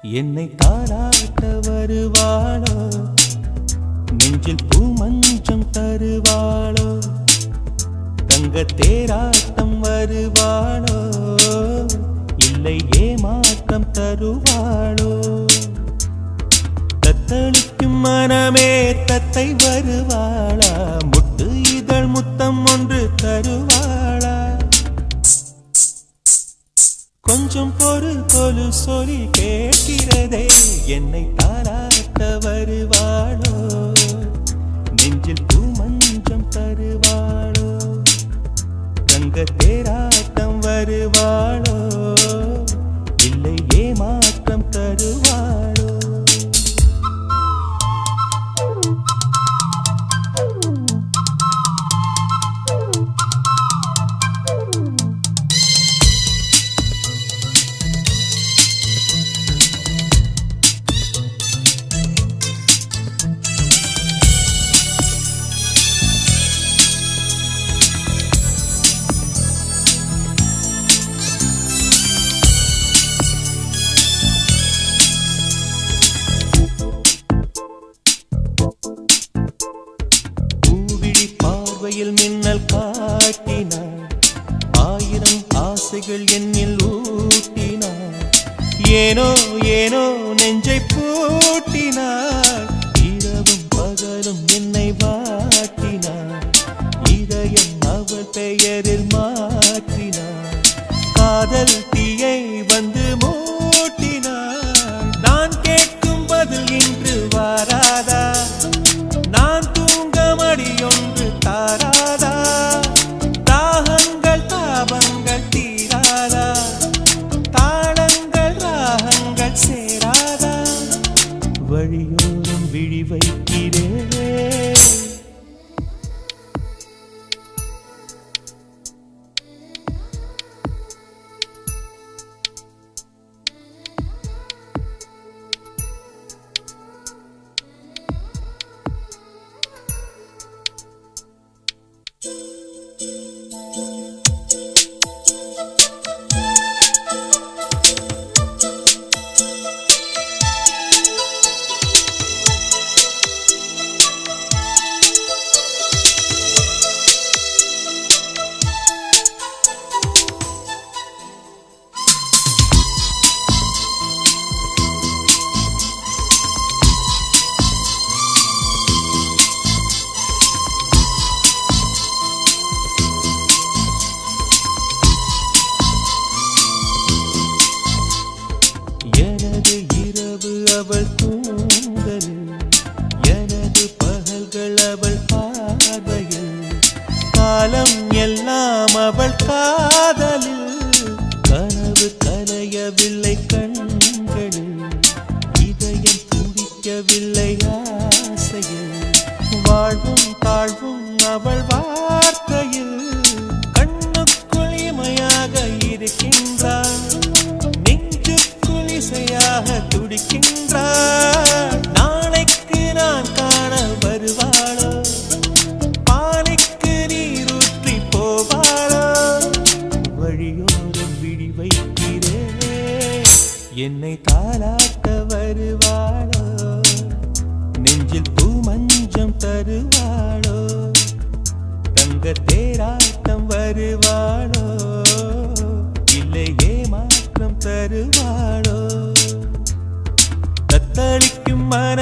என்னை தாளாட்ட வருவாளோ, நெஞ்சில் பூமஞ்சம் தருவாளோ, தங்க தேராட்டம் வருவாளோ, இல்லை ஏமாற்றம் தருவாளோ. தத்தளிக்கும் மனமே தத்தை வருவாளா, முட்டு இதழ் முத்தம் ஒன்று தருவாளா. கொஞ்சம் பொறு கொலு சொல்லி கேட்கிறதே, என்னை தாளாட்ட வருவாளோ, நெஞ்சில் பூமஞ்சம் தருவாளோ, தங்க தேராட்டம் வருவாளோ, இல்லை ஏமாற்றம் தருவாளோ. பார்வையில் மின்னல் காட்டினார், ஆயிரம் ஆசைகள் என்னில் ஊட்டினார், ஏனோ ஏனோ நெஞ்சை பூட்டினார், இரவும் பகலும் என்னை வாட்டினார், இதயம் அவள் பெயரில் மாற்றினார், காதல் தீயை வந்து மூட்டினார். நான் கேட்கும் பதில் இன்று வாராதா, நான் தூங்க மடியொன்று தாராதா, தாகங்கள் தாபங்கள் தீராதா, தாளங்கள் ராகங்கள் சேராதா, வழியோரம் விழி வைக்கிறேன். எனது இரவு அவள் தூங்கலில், எனது பகல்கள் அவள் பார்வையில், காலம் எல்லாம் அவள் காதலில், கனவு கலையவில்லை கண்களில், இதயம் துடிக்கவில்லை ஆசையில், வாழ்வும் தாழ்வும் அவள் வார்த்தையில், கண்ணுக்குள் இமையாக இருக்கின்றாள், இசையாக துடிக்கின்றாள். நாளைக்கு நான் காண வருவாளோ, பாலைக்கு நீரூற்றி போவாளோ, வழியோரம் விழி வைக்கிறேன். என்னை தாளாட்ட வருவாளோ, நெஞ்சில் பூமஞ்சம் தருவாளோ, தங்க தேராட்டம் வருவாளோ, இல்லை ஏமாற்றம் தருவாளோ. தத்தளிக்கும் மன